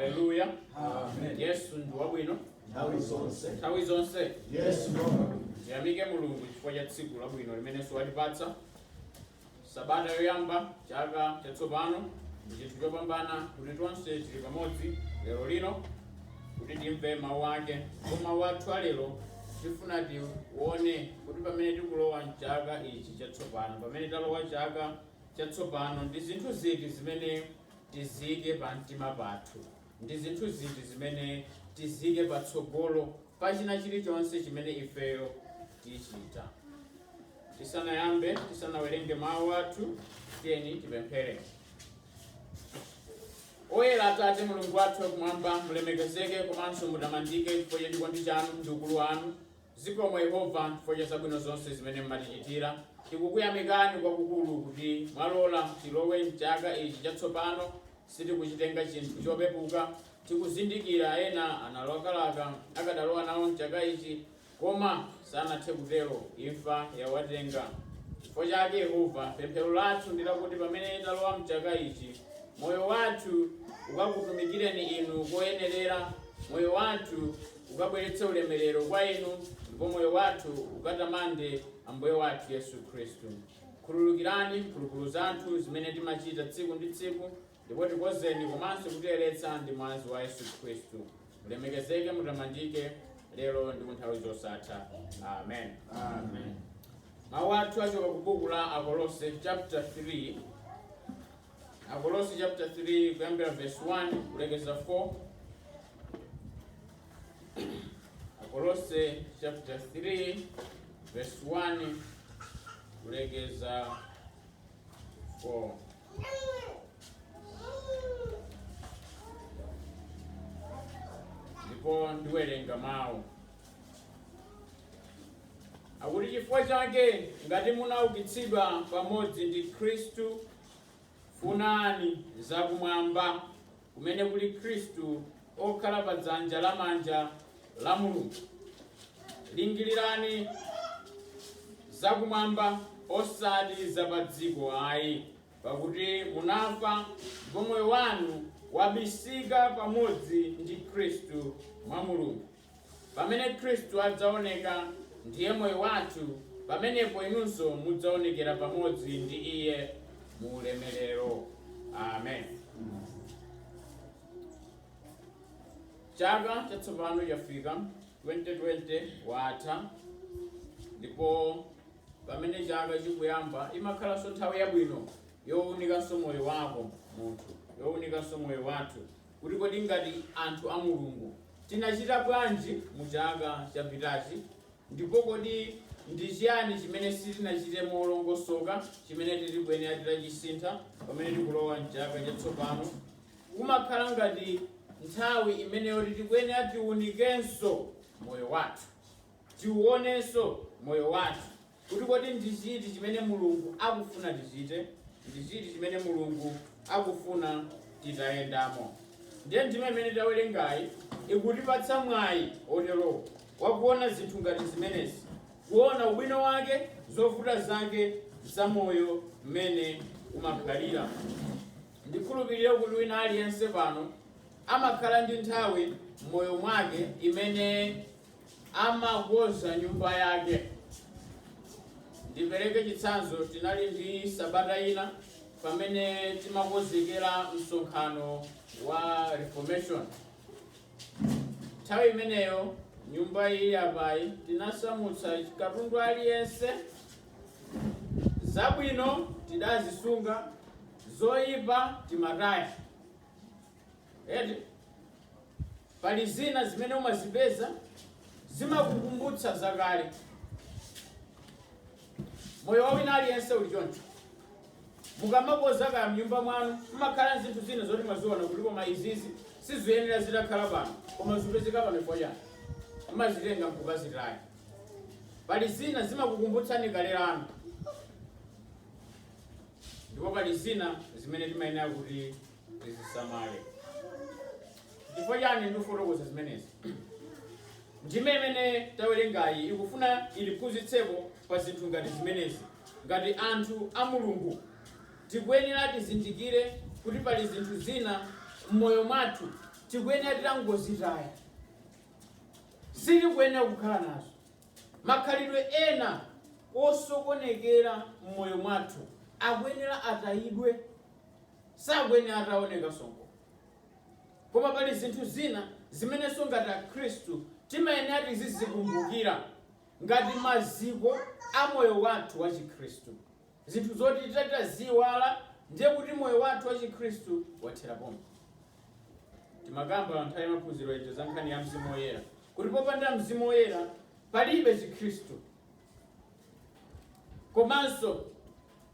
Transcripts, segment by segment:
Hallelujah. Amen. Yesu ndi wabwino Nthawi zonse. Yes, Lord. tiyamike mulungu chifukwa cha tsiku labwino limene watipatsa. Sabata yoyamba chaka chatsopano ndi chinthu chopambana kuti tonse tili pamodzi lero lino kuti timve mawu ake. Ndipo mawu athu alero tifuna tione kuti pamene tikulowa mchaka ichi chatsopano, pamene talowa chaka chatsopano, ndi zinthu ziti zimene tizike pa mtima pathu, ndi zinthu ziti zimene tizike patsogolo pa china chilichonse chimene ifeyo tichita. Tisanayambe, tisanawerenge mawu athu, tiyeni tipemphere. Oyera Atate Mulungu wathu wakumwamba, mulemekezeke komanso mutamandike chifukwa cha chikondi chanu ndi ukulu wanu. Zikomo Yehova chifukwa cha zabwino zonse zimene mmatichitira. Tikukuyamikani kwakukulu kuti mwalola tilowe mchaka ichi chatsopano, sitikuchitenga chinthu chopepuka. Tikuzindikira ena analakalaka akadalowa nawo mchaka ichi, koma sanathe kutero, imfa yawatenga. Chifukwa chake Yehova, pemphero lathu ndi lakuti pamene talowa mchaka ichi, moyo wathu ukakutumikireni inu koyenerera, moyo wathu ukabweretse ulemerero kwa inu, ndipo moyo wathu ukatamande Ambuye wathu Yesu Khristu. Khululukirani mphulupulu zathu zimene timachita tsiku ndi tsiku, ndipo tikozeni komanso kutiyeretsa ndi mwazi wa Yesu Khristu. Mulemekezeke, mutamandike lero ndi nthawi zosatha. Amen. Amen. Mawu athu achoka ku buku la Akolose chapter 3. Akolose chapter 3 kuyambira verse 1 kulekeza 4. Akolose chapter 3 verse 1 kulekeza 4. Ndipo ndiwerenga mawu. Akuti chifukwa chake ngati munaukitsidwa pamodzi ndi Khristu, funani zakumwamba kumene kuli Khristu okhala pa dzanja lamanja la Mulungu. Lingirirani zakumwamba osati za pa dziko ayi, pakuti munafa ndipo moyo wanu wabisika pamodzi ndi Khristu mwa Mulungu. Pamene Khristu adzaoneka, ndiye moyo wathu, pamenepo inunso mudzaonekera pamodzi ndi Iye mu ulemerero. Amen. Chaka chatsopano chafika, 2020 watha, ndipo pamene chaka chikuyamba imakhalanso nthawi yabwino yowunikanso moyo wako munthu, yowunikanso moyo wathu, kuti kodi ngati anthu a Mulungu tinachita bwanji mu chaka chapitachi, ndipo kodi ndi chiyani chimene sitinachite molongosoka, chimene tikuyenera titachisintha pamene tikulowa mchaka chatsopano. Kumakhala ngati nthawi imeneyo tikuyenera tiwunikenso moyo wathu, tiwonenso moyo wathu, kuti kodi ndi chiti chimene Mulungu akufuna tichite, ndi chiti chimene Mulungu akufuna titayendamo. Ndiye ndime imene tawerengayi ikutipatsa mwayi otero wakuona zinthu ngati zimenezi, kuona ubwino wake, zovuta zake za moyo mmene umakhalira. Ndikhulupirire kuti wina aliyense pano amakhala ndi nthawi m'moyo mwake imene amakonza nyumba yake. Ndipereke chitsanzo, tinali ndi sabata ina pamene timakonzekera msonkhano wa Reformation. Nthawi imeneyo nyumba iyi apayi tinasamutsa katundu aliyense, zabwino tidazisunga, zoyipa timataya. Pali zina zimene umazipeza zimakukumbutsa zakale. Moyo wa wina aliyense uli choncho. Mukamakonza kaya mnyumba mwanu mumakhala zinthu zina zoti mwaziona kuti koma izizi siziyenera zitakhala pano, koma zipezeka pano chifukwa chani, mumazitenga mukazitaya. Pali zina zimakukumbutsani kale lanu, ndipo pali zina zimene timayenera kuti tizisamale. Chifukwa chani ndikufotokoza zimenezi? Ndime imene tawerengayi ikufuna iliphunzitseko pa zinthu ngati zimenezi. Ngati anthu a Mulungu tikuyenera tizindikire kuti pali zinthu zina m'moyo mwathu tikuyenera titangozitaya, sitikuyenera kukhala nazo. Makhalidwe ena osokonekera mmoyo mwathu akuyenera atayidwe, sakuyenera ataoneka songo. Koma pali zinthu zina zimenenso ngati Akhristu timayenera tizizikumbukira ngati maziko a moyo wathu wa Chikhristu. Zinthu zoti titaziwala ndiye kuti moyo wathu wa Chikhristu wathera pomwe. Timakamba nthawi ya maphunziro ija za nkhani ya Mzimu Woyera, kuti popanda Mzimu Woyera palibe Chikhristu. Komanso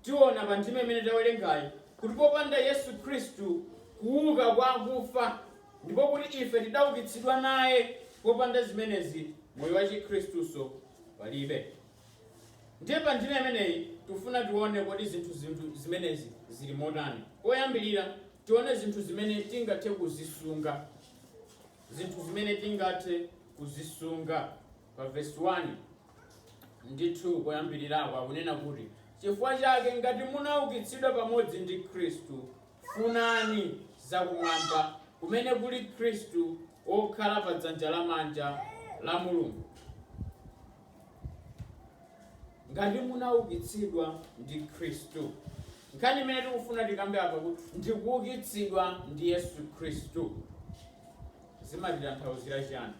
tiona pa ndime imene tawerengayi kuti popanda Yesu Khristu kuuka kwa akufa, ndipo kuti ife tidaukitsidwa naye, popanda zimenezi moyo wa Chikhristuso palibe. Ndiye pa ndime imeneyi tufuna tione kuti zinthu zimenezi zili motani. Oyambirira tione zinthu zimene tingathe kuzisunga. Zinthu zimene tingathe kuzisunga. Pa verse 1 ndi 2 koyambirirako akunena kuti chifukwa chake ngati munaukitsidwa pamodzi ndi Khristu, funani zakumwamba kumene kuli Khristu okhala pa dzanja lamanja la Mulungu. Ngati munaukitsidwa ndi Khristu, nkhani imene tikufuna tikambe apa kuti ndikuukitsidwa ndi Yesu Khristu zimatitanthauzira chani?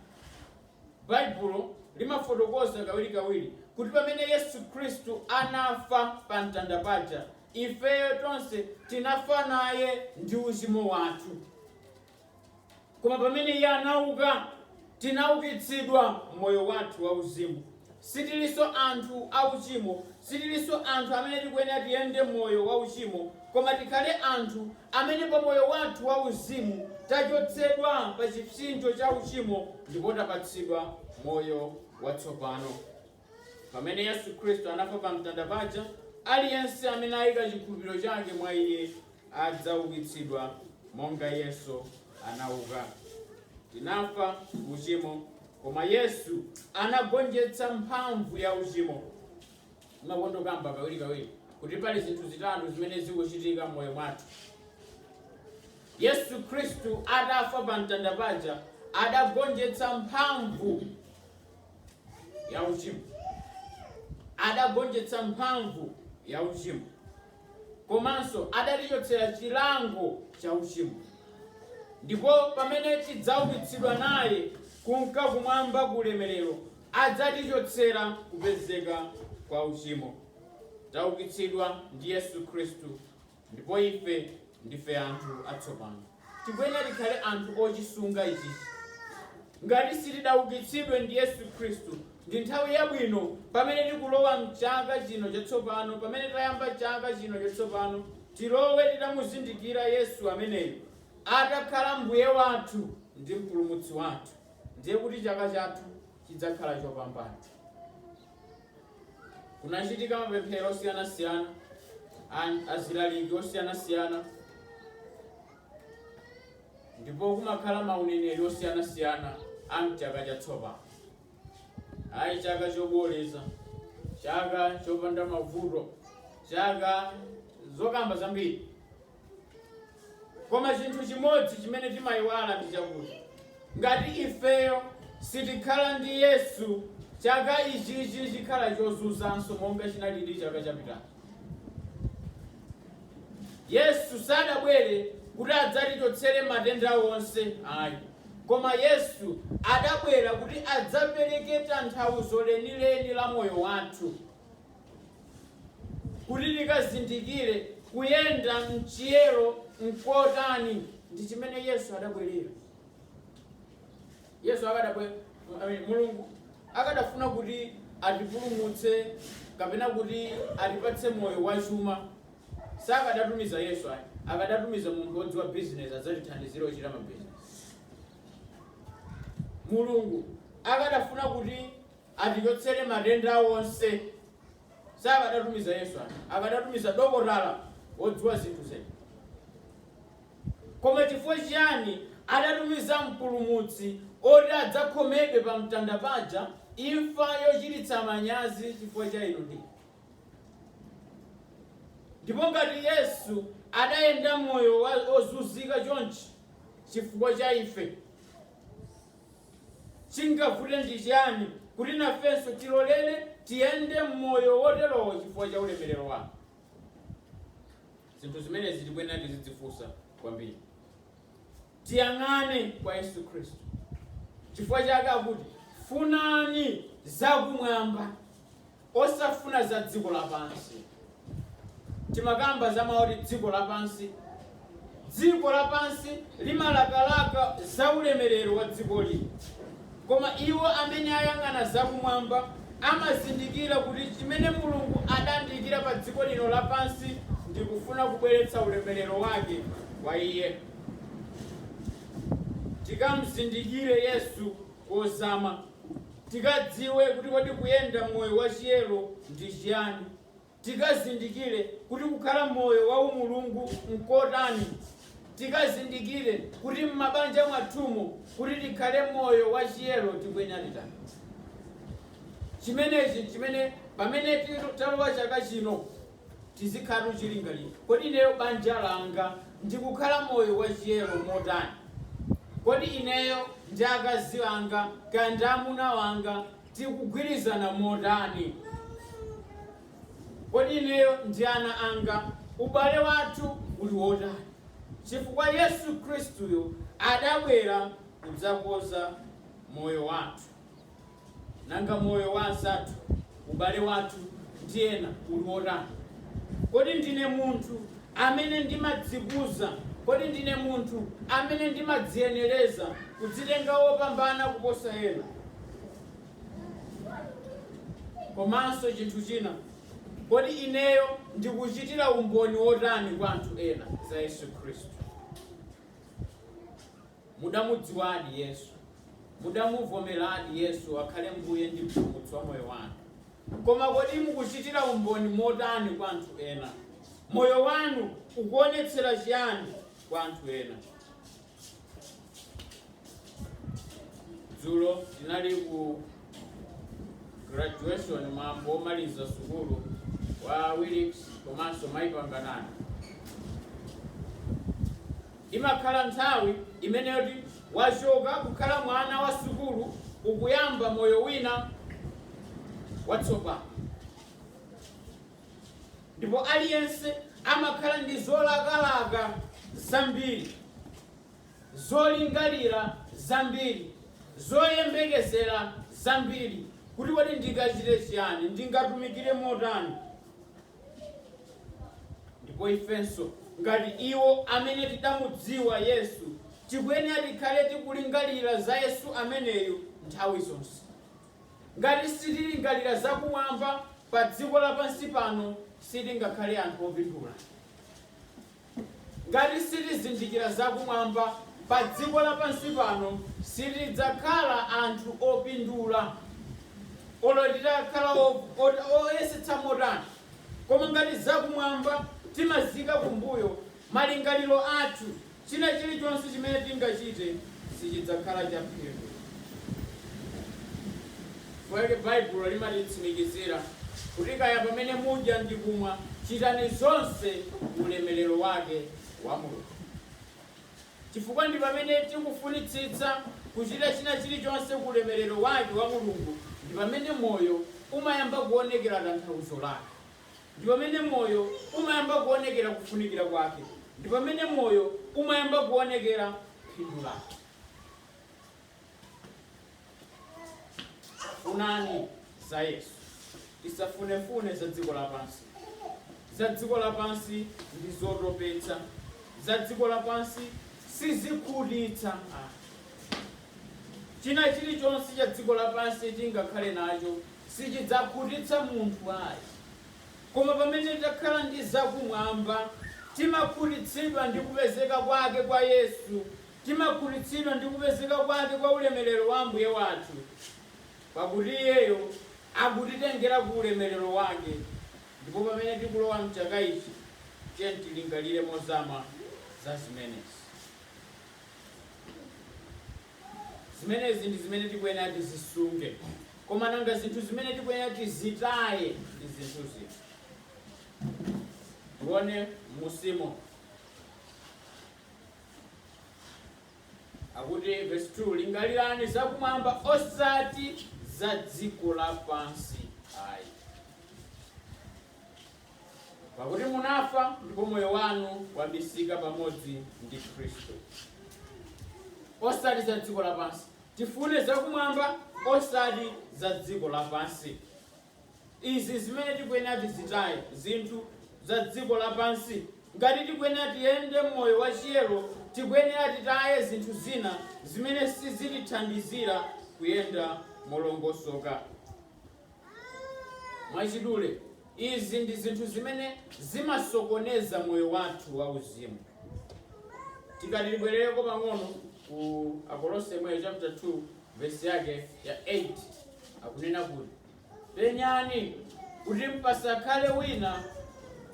Baibulo limafotokoza kawirikawiri kuti pamene Yesu Khristu anafa pa mtanda paja, ifeyo tonse tinafa naye ndi uchimo wathu. Koma pamene iye anauka, tinaukitsidwa moyo wathu wa uzimu. Sitilinso anthu auchimo, sitilinso anthu amene tikuyenera tiyende moyo wa uchimo, koma tikhale anthu amene pa moyo wathu wa uzimu tachotsedwa pa chipsinjo cha uchimo ndipo tapatsidwa moyo watsopano. Pamene Yesu Khristu anafa pa mtanda paja, aliyense amene ayika chikhulupiriro chake mwa iye adzaukitsidwa monga Yesu anauka. Tinafa uchimo, koma Yesu anagonjetsa mphamvu ya uchimo. Makondokamba kawirikawiri kuti pali zinthu zitatu zimene zikuchitika moyo mwathu. Yesu Khristu adafa pa mtanda paja, adagonjetsa mphamvu ya uchimo. Adagonjetsa mphamvu ya uchimo. Komanso adatichotsera chilango cha uchimo. Ndipo pamene tidzaukitsidwa naye kunka kumwamba kulemerero, adzatichotsera kupezeka kwa uchimo. Taukitsidwa ndi Yesu Khristu, ndipo ife ndife anthu atsopano. Tikuyenera tikhale anthu ochisunga ichi. Ngati sitidaukitsidwe ndi Yesu Khristu, ndi nthawi yabwino pamene tikulowa mchaka chino chatsopano, pamene tayamba chaka chino chatsopano, tilowe titamuzindikira Yesu ameneyo atakhala mbuye wathu ndi mpulumutsi wathu. Ndiye kuti chaka chathu chidzakhala chopambana. Kunachitika mapemphero osiyanasiyana, azilaliki osiyanasiyana, ndipo kumakhala mauneneri osiyanasiyana amchaka chatsopano. Ayi chaka choboleza, chaka chopanda mavuto, chaka zokamba zambiri. Koma chinthu chimodzi chimene timayiwala ndi chakuti ngati ifeyo sitikhala ndi Yesu, chaka ichichi chikhala chozunzanso monga chinalili chaka chapitacho. Yesu sadabwere kuti adzatichotsere matenda onse ayi, koma Yesu adabwera kuti adzapereke tanthauzo lenileni la moyo wathu, kuti tikazindikire kuyenda mchiyero mkotani ndi chimene Yesu adabwerera. Yesu Mulungu akadafuna kuti atipulumutse kapena kuti atipatse moyo wachuma, sakadatumiza Yesu ayi, akadatumiza munthu wodziwa business adzatithandizire ochita mabusiness. Mulungu akadafuna kuti atichotsere matenda onse, sakadatumiza Yesu ayi, akadatumiza dokotala wodziwa zinthu zene. Koma chifukwa chiyani adatumiza mpulumutsi oti adzakhomedwe pa mtanda paja, imfa yochititsa manyazi chifukwa cha inu ndi. Ndipo ngati Yesu adayenda moyo ozunzika chonchi, chifukwa cha ife. Chingavute ndi chiyani kuti nafenso tilolere tiyende mmoyo woterowo chifukwa cha ulemerero wake? Zinthu zimenezi tikuyenera tizidzifunsa kwambiri. Tiyang'ane kwa Yesu Khristu. Chifukwa chake akuti funani zakumwamba osafuna za dziko lapansi. Timakamba za maoti dziko lapansi. Dziko lapansi limalakalaka za ulemerero wa dziko lino. Koma iwo amene ayang'ana zakumwamba amazindikira kuti chimene Mulungu adandikira pa dziko lino lapansi ndi kufuna kubweretsa ulemerero wake kwa iye. Tikamzindikire Yesu kozama, tikadziwe kuti kodi kuyenda moyo wa chiyero ndi chiyani, tikazindikire kuti kukhala moyo wa umulungu nkotani, tikazindikire kuti m'mabanja mwathumo kuti tikhale moyo wa chiyero tikuyenera titani. Chimenechi chimene pamene talowa chaka chino tizikhala chilingaliro. Kodi ineyo banja langa ndikukhala moyo wa chiyero motani? Kodi ineyo ndi akazi anga kandi amuna wanga tikugwirizana motani? Kodi ineyo ndi ana anga ubale wathu uli wotani? Chifukwa Yesu Khristuyo adabwera kudzakoza moyo wathu. Nanga moyo wa anzathu, ubale wathu ndi ena uli wotani? Kodi ndine munthu amene ndimadzikuza? Kodi ndine munthu amene ndimadziyenereza kudzitenga wopambana kuposa ena? Komanso chinthu china, kodi ineyo ndikuchitira umboni wotani kwa anthu ena za Yesu Khristu? Mudamudziwadi Yesu, mudamuvomeradi Yesu akhale Mbuye ndi Mpulumutsi wa moyo wanu. Koma kodi mukuchitira umboni motani kwa anthu ena? Moyo wanu ukuonetsera chiyani kwa anthu ena? Dzulo tinali ku graduation mwambo omaliza sukulu wa Willix komanso Maipanganani. Imakhala nthawi imeneyo wachoka kukhala mwana wa sukulu ukuyamba moyo wina watsopano. Ndipo aliyense amakhala ndi zolakalaka zambiri, zolingalira zambiri, zoyembekezera zambiri, kuti kodi ndingachite chiyani, ndingatumikire motani. Ndipo ifenso ngati iwo amene tidamudziwa Yesu tikuyenera tikhale tikulingalira za Yesu ameneyo nthawi zonse. Ngati sitilingalira zakumwamba pa dziko lapansi pano sitingakhale anthu opindula. Ngati sitizindikira zakumwamba pa dziko lapansi pano sitidzakhala anthu opindula. Olo titakhala oyesetsa motani. Koma ngati zakumwamba timazika kumbuyo, malingaliro athu china chilichonse chimene tingachite sichidzakhala chaphindu. Kwake Baibulo limatitsimikizira kuti kaya pamene mudya ndi kumwa chitani zonse ulemerero wake wa Mulungu. Chifukwa ndi pamene tikufunitsitsa kuchita china chilichonse ulemerero wake wa Mulungu ndi pamene moyo umayamba kuonekera tanthauzo lake. Ndi pamene moyo umayamba kuonekera kufunikira kwake. Ndi pamene moyo umayamba kuonekera phindu lake. Funani za Yesu, tisafunefune za dziko lapansi. Za dziko lapansi ndi zotopetsa. Za dziko lapansi sizikhutitsa. China chilichonse cha dziko lapansi tingakhale nacho sichidzakhutitsa munthu ayi. Koma pamene takhala ndi zakumwamba timakhutitsidwa ndi kupezeka kwake kwa Yesu, timakhutitsidwa ndi kupezeka kwake kwa ulemerero wa Ambuye wathu, pakuti iyeyo akutitengera ku ulemerero wake. Ndipo pamene tikulowa mchaka ichi tiyeni tilingalire mozama za zimenezi. Zimenezi ndi zimene tikuyenera tizisunge. Koma nanga zinthu zimene tikuyenera tizitaye ndi zinthu ziti. Tione musimo. akuti verse 2, lingalirani zakumwamba osati za dziko lapansi ayi. Pakuti munafa ndipo moyo wanu wabisika pamodzi ndi Khristu. Osati za dziko lapansi. Tifune zakumwamba osati za dziko lapansi. Izi zimene tikuyenera tizitaye zinthu za dziko lapansi. Ngati tikuyenera tiyende moyo wachiyero, tikuyenera titaye zinthu zina zimene sizitithandizira kuyenda molongosoka. Mwachidule, izi ndi zinthu zimene zimasokoneza moyo wathu wauzimu. Tikati libwerereko pang'ono ku Akolose moyo chapter 2 verse yake ya 8 akunena kuti, penyani kuti pasakhale wina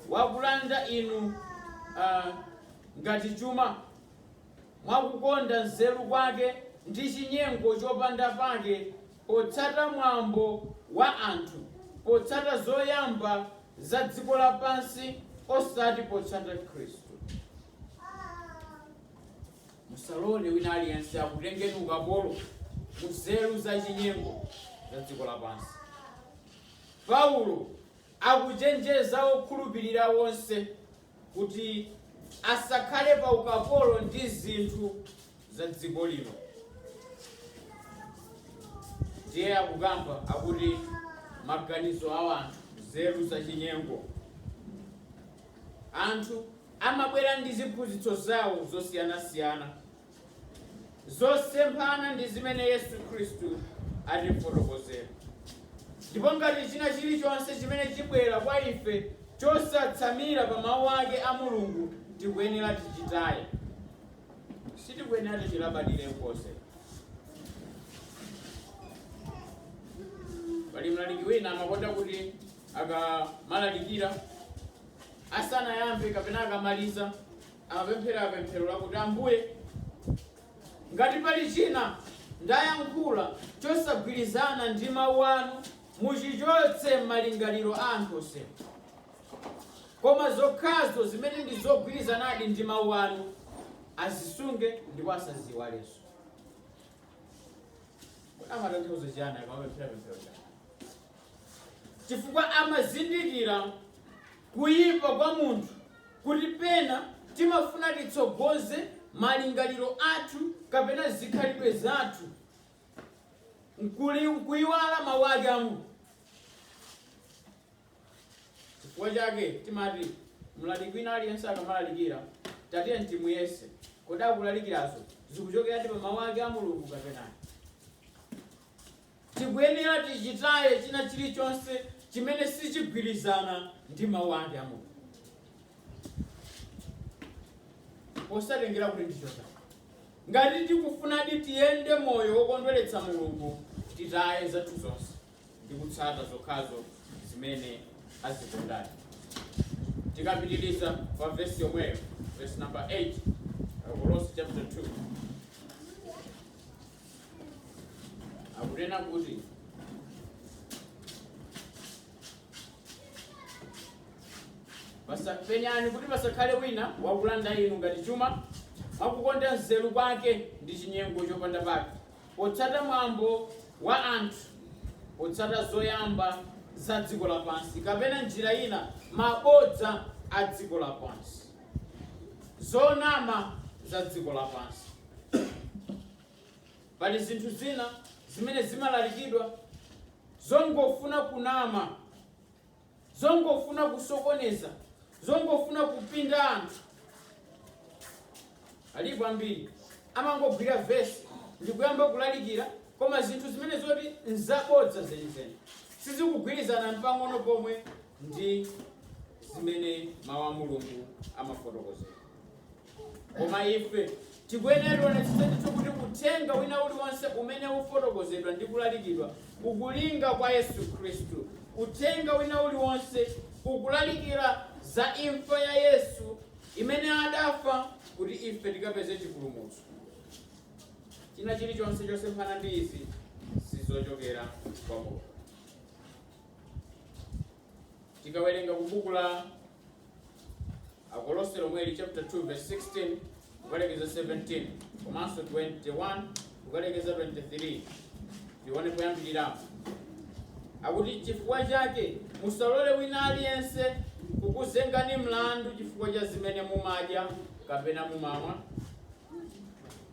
wakulanda inu ngati chuma, mwakukonda nzeru kwake ndi chinyengo chopanda pake, potsata mwambo wa anthu, potsata zoyamba za dziko lapansi osati potsata Khristu. Musalole wina aliyense akutengeni ukapolo nzeru za chinyengo za dziko lapansi. Paulo akuchenjeza okhulupirira wonse kuti asakhale pa ukapolo ndi zinthu za dziko lino. Ndiye akukamba akuti maganizo a anthu, nzeru za chinyengo. Anthu amabwera ndi ziphunzitso zawo zosiyanasiyana, zosemphana ndi zimene Yesu Khristu atifotokozera. Ndipo ngati china chilichonse chimene chibwera kwa ife chosatsamira pa mawu ake a Mulungu, tikuyenera tichitaye. Sitikuyenera tichilabadire nkose. Pali mlaliki wina amakonda kuti akamalalikira asanayambe kapena akamaliza amapemphera pemphero lakuti, Ambuye, ngati pali china ndayankhula chosagwirizana ndi mawu anu, muchichotse m'malingaliro a anthu onse. Koma zokhazo zimene ndi zogwirizanadi ndi mawu anu azisunge ndipo asaziwalenso. Kodi amatanthauza chani akamapemphera pemphero chani? Chifukwa amazindikira kuyipa kwa munthu, kuti pena timafuna titsogoze malingaliro athu kapena zikhalidwe zathu nkuyiwala mawu ake a Mulungu. Chifukwa chake timati mlaliki wina aliyense akamalalikira tatiye timuyese kodi akulalikirazo zikuchokera pa mawu ake a Mulungu kapena. Tikuyenera tichitaye china chilichonse chimene sichigwirizana ndi mawu ake a Mulungu, posatengera kuti ndichota. Ngati tikufunadi tiyende moyo wokondweretsa Mulungu, titaye zathu zonse ndi kutsata zokhazo zimene azikondani. Tikapitiliza pa verse yomweyo, verse number 8, Akolose chapter 2. Akunena kuti, penyani kuti pasakhale wina wakulanda inu ngati chuma, mwakukonda nzeru kwake ndi chinyengo chopanda pake, potsata mwambo wa anthu, potsata zoyamba za dziko lapansi, kapena njira ina mabodza a dziko lapansi, zonama za dziko lapansi. Pali zinthu zina zimene zimalalikidwa zongofuna kunama, zongofuna kusokoneza, zongofuna kupinda anthu. Alipo ambiri amangogwira vesi ndi kuyamba kulalikira, koma zinthu zimene zoti nzabodza zenizeni sizikugwirizana mpang'ono pomwe ndi zimene mawu a Mulungu amafotokozera. Koma ife tikuyenera tionetsetse ndithu kuti uthenga wina uliwonse umene ufotokozedwa ndi kulalikidwa ukulinga kwa Yesu Khristu. Uthenga wina uliwonse ukulalikira za imfa ya Yesu imene adafa kuti ife tikapeze chipulumutso. China chilichonse chosemphana ndi izi sizochokera kwa Mulungu. Tikawerenga ku buku la Akolose lomweli chapter 2 verse 16, kukalekeza 17 komanso 21 kukalekeza 23 tione poyambirirapo. Akuti chifukwa chake musalole wina aliyense kukuzengani mlandu chifukwa cha zimene mumadya kapena mumamwa,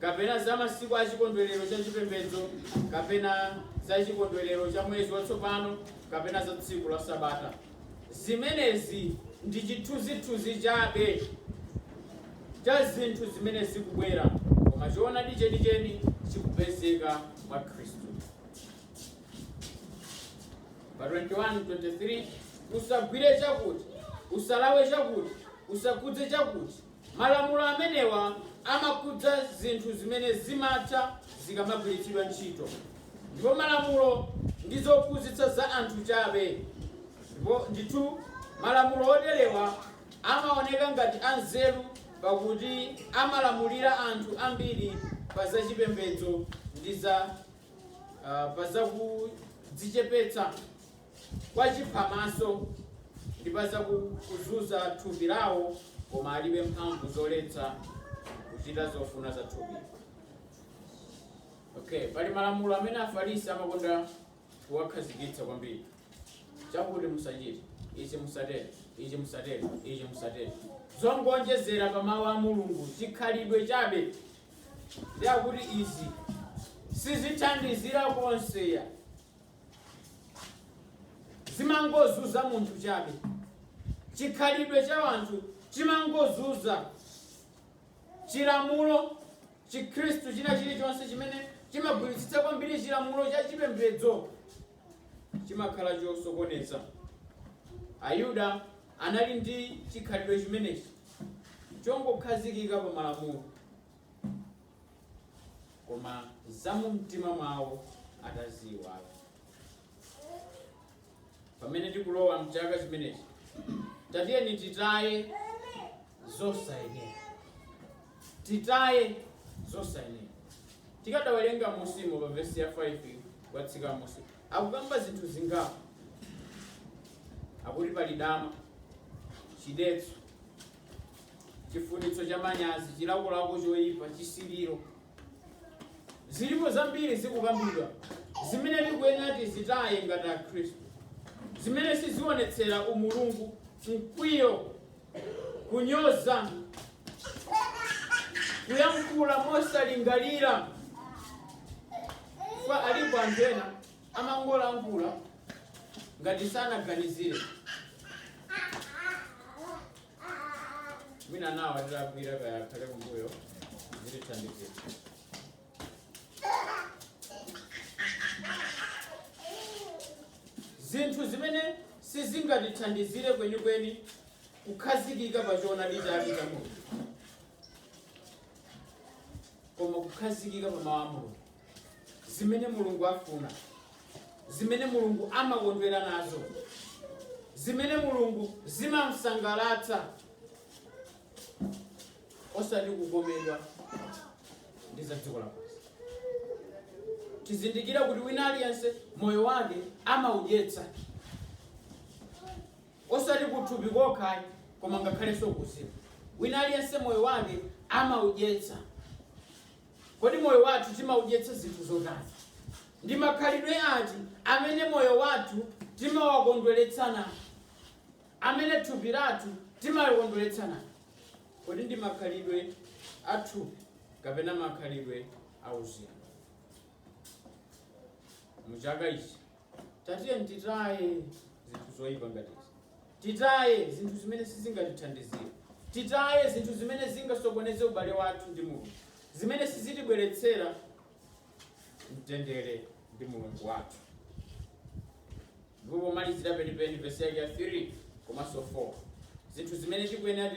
kapena za masiku a chikondwerero cha chipembedzo, kapena za chikondwerero cha mwezi watsopano, kapena za tsiku la Sabata. Zimenezi ndi chithunzithunzi chabe cha zinthu zimene zikubwera, koma choonadi chenicheni chikupezeka mwa Khristu. Pa 21:23 usagwire chakuti, usalawe chakuti, usakudze chakuti. Malamulo amenewa amakudza zinthu zimene zimatha zikamagwiritsidwa ntchito. Ndipo malamulo ndi zophunzitsa za anthu chabe. Ndipo ndithu malamulo oterewa amaoneka ngati anzeru pakuti amalamulira anthu ambiri pa za chipembedzo ndi pa za kudzichepetsa kwa chiphamaso ndi pa za kuzunza thupi lawo, koma alibe mphamvu zoletsa kuchita zofuna za thupi. Okay, pali malamulo amene Afarisi amakonda kuwakhazikitsa kwambiri. Chakuti musachite, ichi musatere, ichi musatere, ichi musatere. Zongonjezera pa mawu a Mulungu, chikhalidwe chabe. Ndi akuti izi sizithandizira konseya, zimangozunza munthu chabe. Chikhalidwe cha anthu chimangozunza. Chilamulo Chikhristu china chilichonse chimene chimagwiritsitsa kwambiri chilamulo cha chipembedzo chimakhala chosokoneza. Ayuda anali ndi chikhalidwe chimenechi chongokhazikika pa malamulo, koma za mu mtima mwawo ataziyiwala. Pamene tikulowa mchaka chimenechi, tatiyeni titaye zosayenera. Titaye zosayenera. Tikadawerenga musimo pa vesi ya 5 kwatsika musimo, akukamba zinthu zingapo. Akuti pali dama, chidetso, chifunitso cha manyazi, chilakolako choyipa, chisiliro. Zilipo zambiri zikukambidwa zimene tikuyenera tizitaye ngati Akhristu, zimene sizionetsera umulungu, mkwiyo, kunyoza, kuyankhula mosalingalira. Kwa alipo anthu ena amangolankhula ngati sanaganizire. Mina nawo atalakwira kaya khale kumbuyo zilithandizira. Zinthu zimene sizingatithandizire kwenikweni kukhazikika pa choonadi chake cha Mulungu, koma kukhazikika pa mawu a Mulungu, zimene Mulungu afuna, zimene Mulungu amakondwera nazo, zimene Mulungu zimamsangalatsa, osati kukomedwa ndi za dziko lapansi. Tizindikira kuti wina aliyense moyo wake amaudyetsa, osati kuthupi kokha koma ngakhalenso kuzimu. Wina aliyense moyo wake amaudyetsa. Kodi moyo wathu timaudyetsa zinthu zotani? Ndi makhalidwe ati amene moyo wathu timawakondweretsana, amene thupi lathu timakondweretsana? Kodi ndi makhalidwe athu kapena makhalidwe auzimu? Muchaka ichi tatiye titaye zinthu zoyipa ngati izi. Titaye zinthu zimene sizingatithandizire. Titaye zinthu zimene zingasokoneze ubale wathu ndi Mulungu, zimene sizitibweretsera mtendere ndi Mulungu wathu. Ndipo pomalizira penipeni vesi yake ya 3 komanso 4, zinthu zimene tikuyenera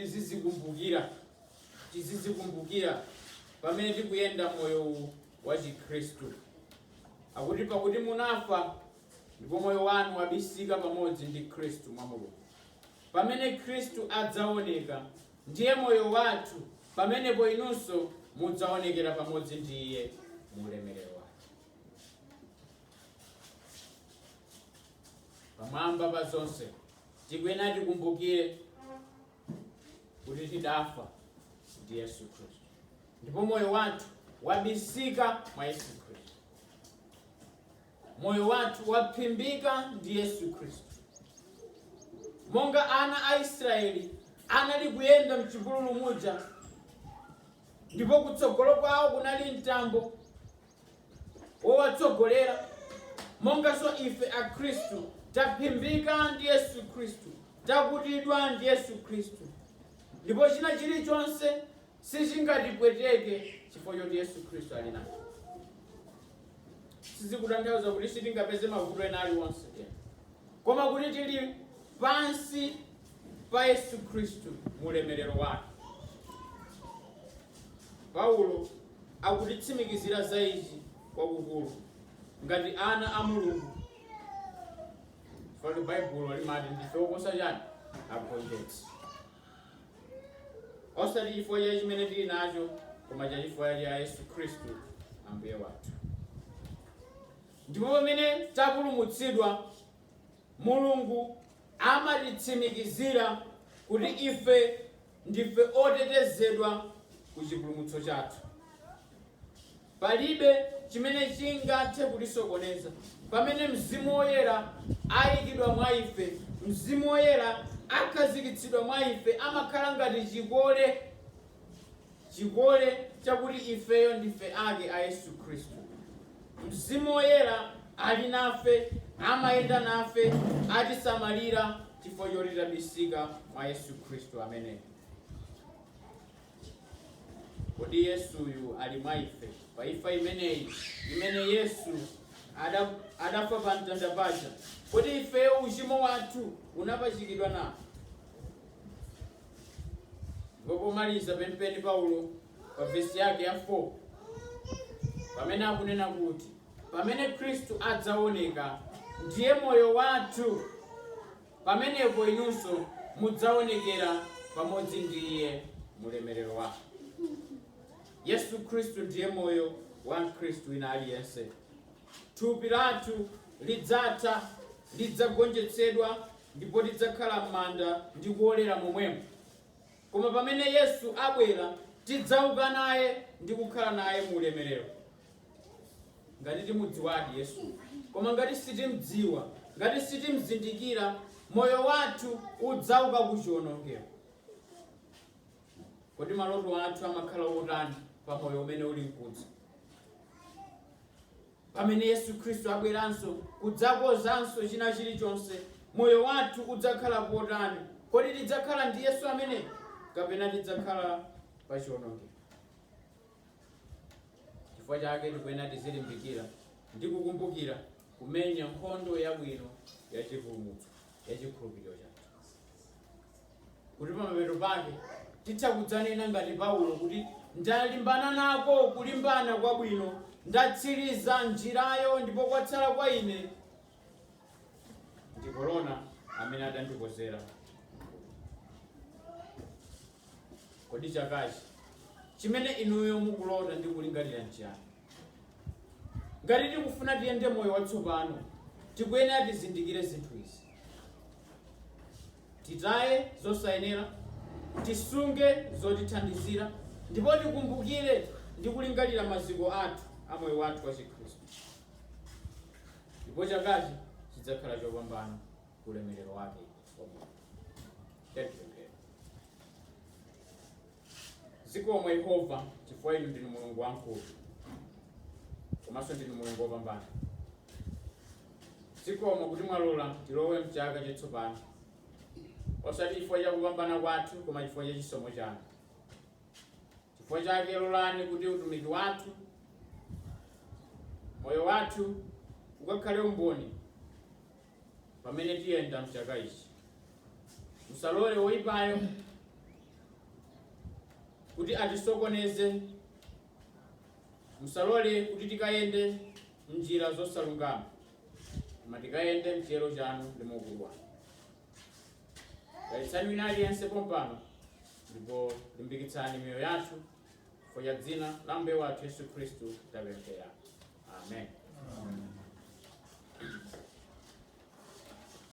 tizizikumbukira pamene tikuyenda moyo wa Chikhristu. Akuti pakuti munafa ndipo moyo wanu wabisika pamodzi ndi Khristu mwa Mulungu. Pamene Khristu adzaoneka, ndiye moyo wathu, pamenepo inunso mudzaonekera pamodzi ndi Iye mu ulemerero wake. Pamwamba pa zonse tikuyenera tikumbukire kuti tidafa ndi Yesu Khristu. ndipo moyo wathu wabisika mwa Yesu Kristu. Moyo wathu waphimbika ndi Yesu Kristu. Monga ana a Israeli anali kuyenda mchipululu muja, ndipo kutsogolo kwawo kunali mtambo wowatsogolera, monganso ife a Khristu taphimbika ndi Yesu Kristu, takutidwa ndi Yesu Kristu, ndipo china chilichonse sichingatipweteke chifukwa choti Yesu Kristu ali nacho. Sizikutanthauza kuti sitingapeze mavuto ena aliwonse, koma kuti tili pansi pa Yesu Kristu mu ulemerero wake. Paulo akutitsimikizira za ichi kwakukulu ngati ana a Mulungu. Chifukwa Baibulo limati ndife oposa chani? Agonjetsi. Osati chifukwa cha chimene tili nacho, koma cha chifukwa cha Yesu Kristu Ambuye wathu. Ndipo pamene tapulumutsidwa, Mulungu amatitsimikizira kuti ife ndife otetezedwa ku chipulumutso chathu. Palibe chimene chingathe kutisokoneza pamene Mzimu Woyera ayikidwa mwa ife. Mzimu Woyera akhazikitsidwa mwa ife, amakhala ngati chikole chakuti ifeyo ndife ake a Yesu Kristu. Mzimu Woyera ali nafe, amayenda nafe, atisamalira chifukwa choti tabisika mwa Yesu Kristu ameneyo. Kodi Yesuyu ali mwa ife pa imfa imeneyi imene Yesu adafa pa mtanda paja, kodi ifeyo uchimo wathu unapachikidwa nawo? Ngopomaliza pempeni Paulo pa vesi yake ya 4 pamene akunena kuti pamene Kristu adzaoneka ndiye moyo wathu, pamenepo inunso mudzaonekera pamodzi ndi iye mu ulemerero wake. Yesu Kristu ndiye moyo wa Mkhristu wina aliyense. Thupi lathu lidzatha, lidzagonjetsedwa, ndipo lidzakhala m'manda ndi kuolera momwemo. Koma pamene Yesu abwera, tidzauka naye ndi kukhala naye mu ulemerero. Ngati timudziwadi Yesu, koma ngati sitimdziwa, ngati sitimzindikira, moyo wathu udzauka ku chiwonongeko. Kodi maloto athu amakhala otani pa moyo umene uli mkudza? Pamene Yesu Kristu abweranso kudzakozanso china chilichonse, moyo wathu udzakhala potani? Kodi tidzakhala ndi Yesu amene, kapena tidzakhala pa chiwonongeko? Chifukwa chake tikuyenera tizilimbikira ndi kukumbukira kumenya nkhondo yabwino ya chipulumutso, ya chikhulupiriro chathu, kuti pamapeto pake titha kudzanena ngati Paulo kuti ndalimbana nako kulimbana kwabwino, ndatsiriza njirayo, ndipo kwatsala kwa ine ndi korona amene adandikozera. Kodi chakachi chimene inuyo mukulota ndi kulingalira nchiyani? Ngati tikufuna tiyende moyo watsopano, tikuyenera tizindikire zinthu izi: titaye zosayenera, tisunge zotithandizira, ndipo tikumbukire ndi kulingalira maziko athu a moyo wathu wa Chikhristu. Ndipo chakachi chidzakhala chopambana ku ulemerero wake wamuyaya. Zikomo Yehova chifukwa inu ndinu Mulungu wamkulu, komanso ndinu Mulungu wopambana. Zikomo kuti mwalola tilowe mchaka chatsopano, osati chifukwa cha kupambana kwathu, koma chifukwa cha chisomo chanu. Chifukwa chake lolani kuti utumiki wathu, moyo wathu ukakhale umboni pamene tiyenda mchaka ichi. Musalole woyipayo kuti atisokoneze, musalole kuti tikayende njira zosalungama, koma tikayende mchiyero chanu ndi maukulu anu. Dalitsani wina aliyense pompano, ndipo limbikitsani miyoyo yathu chifukwa cha dzina la Ambuye wathu Yesu Khristu tapemphera. Amen.